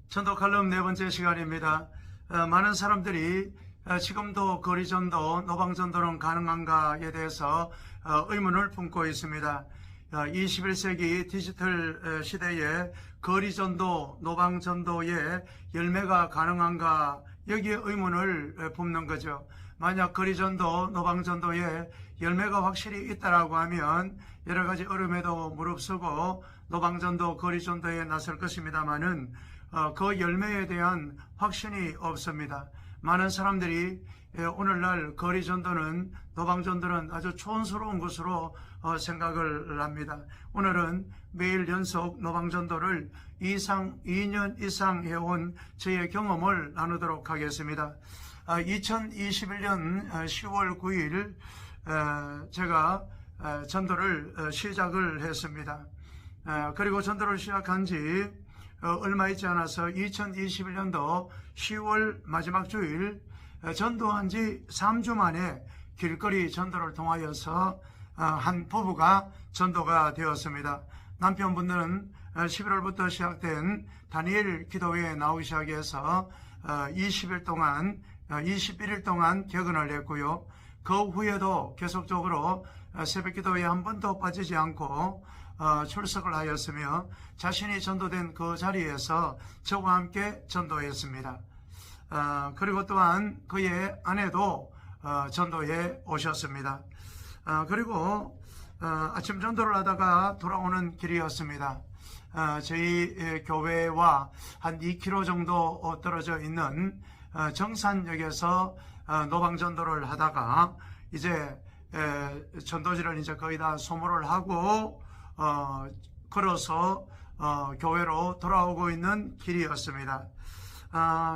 전도 칼럼 네 번째 시간입니다. 많은 사람들이 지금도 거리전도, 노방전도는 가능한가에 대해서 의문을 품고 있습니다. 21세기 디지털 시대에 거리전도, 노방전도의 열매가 가능한가, 여기에 의문을 품는 거죠. 만약 거리전도, 노방전도에 열매가 확실히 있다라고 하면 여러 가지 어려움에도 무릅쓰고 노방전도, 거리전도에 나설 것입니다만은 그 열매에 대한 확신이 없습니다. 많은 사람들이 오늘날 거리전도는, 노방전도는 아주 촌스러운 것으로 생각을 합니다. 오늘은 매일 연속 노방전도를 2년 이상 해온 저의 경험을 나누도록 하겠습니다. 2021년 10월 9일 제가 전도를 시작을 했습니다. 그리고 전도를 시작한 지 얼마 있지 않아서 2021년도 10월 마지막 주일 전도한 지 3주 만에 길거리 전도를 통하여서 한 부부가 전도가 되었습니다. 남편분들은 11월부터 시작된 다니엘 기도회에 나오기 시작해서 21일 동안 격언을 했고요. 그 후에도 계속적으로 새벽기도에 한 번도 빠지지 않고 출석을 하였으며 자신이 전도된 그 자리에서 저와 함께 전도했습니다. 그리고 또한 그의 아내도 전도에 오셨습니다. 그리고 아침 전도를 하다가 돌아오는 길이었습니다. 저희 교회와 한 2km 정도 떨어져 있는 정산역에서 노방전도를 하다가 이제 전도지를 이제 거의 다 소모를 하고 걸어서 교회로 돌아오고 있는 길이었습니다.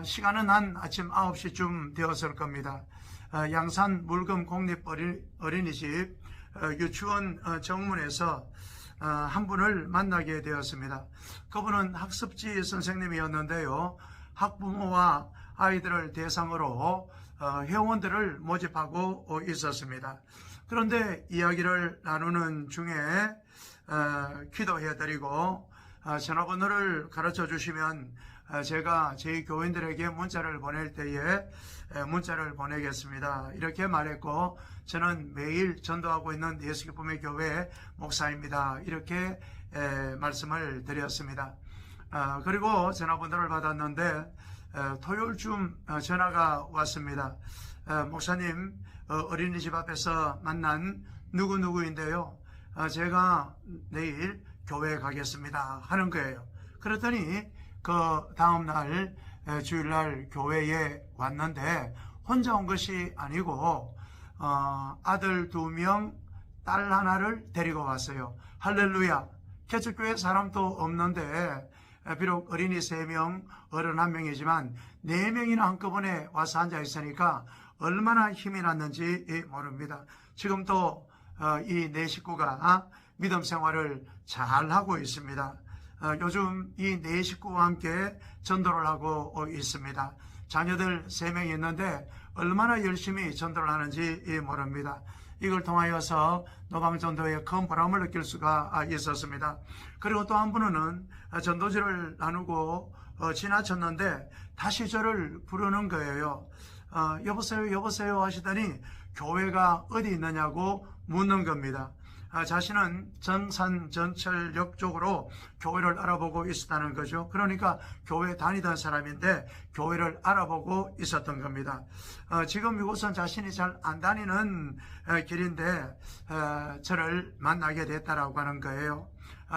시간은 한 아침 9시쯤 되었을 겁니다. 양산 물금 공립 어린이집 유치원 정문에서 한 분을 만나게 되었습니다. 그분은 학습지 선생님이었는데요. 학부모와 아이들을 대상으로 회원들을 모집하고 있었습니다. 그런데 이야기를 나누는 중에 기도해드리고 전화번호를 가르쳐 주시면 제가 저희 교인들에게 문자를 보낼 때에 문자를 보내겠습니다. 이렇게 말했고, 저는 매일 전도하고 있는 예수기쁨의 교회 목사입니다. 이렇게 말씀을 드렸습니다. 그리고 전화번호를 받았는데 토요일쯤 전화가 왔습니다. 목사님, 어린이집 앞에서 만난 누구누구인데요. 제가 내일 교회에 가겠습니다 하는 거예요. 그랬더니 그 다음날 주일날 교회에 왔는데 혼자 온 것이 아니고 아들 2명, 딸 하나를 데리고 왔어요. 할렐루야. 개척교회 사람도 없는데 비록 어린이 3명, 어른 1명이지만 4명이나 한꺼번에 와서 앉아 있으니까 얼마나 힘이 났는지 모릅니다. 지금도 이 4식구가 믿음 생활을 잘 하고 있습니다. 요즘 이 4식구와 함께 전도를 하고 있습니다. 자녀들 3명이 있는데 얼마나 열심히 전도를 하는지 모릅니다. 이걸 통하여서 노방전도에 큰 보람을 느낄 수가 있었습니다. 그리고 또 한 분은 전도지를 나누고 지나쳤는데 다시 저를 부르는 거예요. 여보세요 하시더니 교회가 어디 있느냐고 묻는 겁니다. 자신은 전산 전철역 쪽으로 교회를 알아보고 있었다는 거죠. 그러니까 교회 다니던 사람인데 교회를 알아보고 있었던 겁니다. 지금 이곳은 자신이 잘 안 다니는 길인데 저를 만나게 됐다라고 하는 거예요.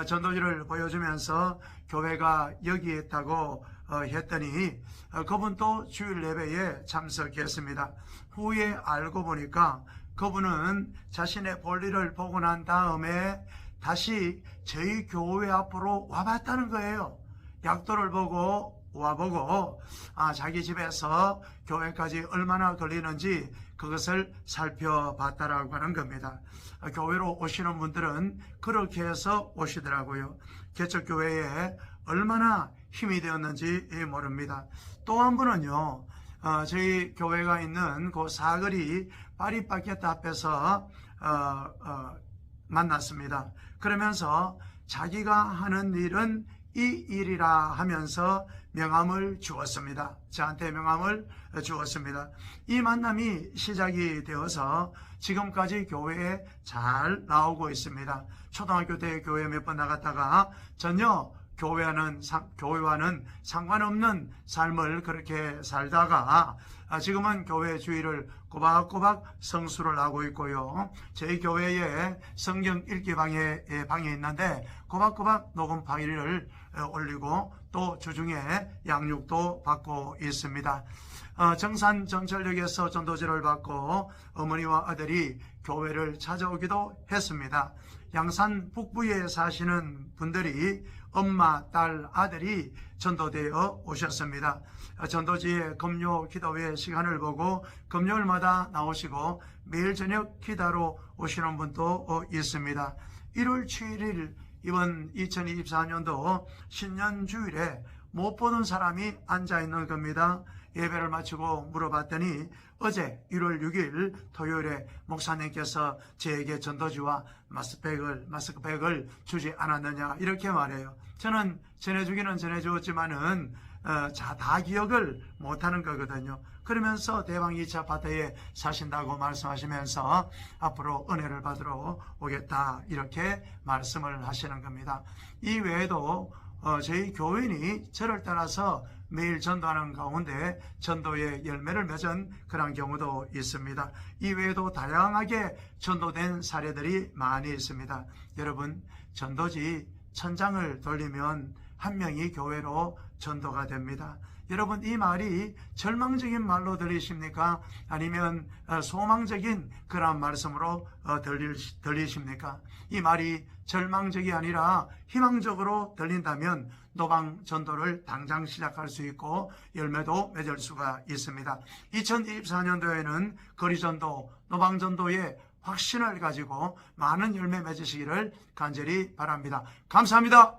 전도지를 보여주면서 교회가 여기에 있다고 했더니 그분도 주일 예배에 참석했습니다. 후에 알고 보니까 그분은 자신의 볼일을 보고 난 다음에 다시 저희 교회 앞으로 와봤다는 거예요. 약도를 보고 와보고 자기 집에서 교회까지 얼마나 걸리는지 그것을 살펴봤다라고 하는 겁니다. 교회로 오시는 분들은 그렇게 해서 오시더라고요. 개척교회에 얼마나 힘이 되었는지 모릅니다. 또 한 분은요, 저희 교회가 있는 그 사거리 파리바게트 앞에서 만났습니다. 그러면서 자기가 하는 일은 이 일이라 하면서 명함을 주었습니다. 저한테 명함을 주었습니다. 이 만남이 시작이 되어서 지금까지 교회에 잘 나오고 있습니다. 초등학교 때 교회 몇 번 나갔다가 전혀 교회와는 상관없는 삶을 그렇게 살다가 지금은 교회 주일을 꼬박꼬박 성수를 하고 있고요. 저희 교회에 성경 읽기 방에 있는데 꼬박꼬박 녹음 파일을 올리고 또 주중에 양육도 받고 있습니다. 정산 정철역에서 전도지를 받고 어머니와 아들이 교회를 찾아오기도 했습니다. 양산 북부에 사시는 분들이 엄마, 딸, 아들이 전도되어 오셨습니다. 전도지에 금요 기도회 시간을 보고 금요일마다 나오시고 매일 저녁 기도로 오시는 분도 있습니다. 1월 7일 이번 2024년도 신년주일에 못 보는 사람이 앉아있는 겁니다. 예배를 마치고 물어봤더니 어제 1월 6일 토요일에 목사님께서 저에게 전도지와 마스크팩을 주지 않았느냐 이렇게 말해요. 저는 전해주기는 전해주었지만은 다 기억을 못하는 거거든요. 그러면서 대방 2차 아파트에 사신다고 말씀하시면서 앞으로 은혜를 받으러 오겠다 이렇게 말씀을 하시는 겁니다. 이 외에도 저희 교인이 저를 따라서 매일 전도하는 가운데 전도의 열매를 맺은 그런 경우도 있습니다. 이 외에도 다양하게 전도된 사례들이 많이 있습니다. 여러분, 전도지 1000장을 돌리면 한 명이 교회로 전도가 됩니다. 여러분, 이 말이 절망적인 말로 들리십니까? 아니면 소망적인 그런 말씀으로 들리십니까? 이 말이 절망적이 아니라 희망적으로 들린다면 노방 전도를 당장 시작할 수 있고 열매도 맺을 수가 있습니다. 2024년도에는 거리전도, 노방전도의 확신을 가지고 많은 열매 맺으시기를 간절히 바랍니다. 감사합니다.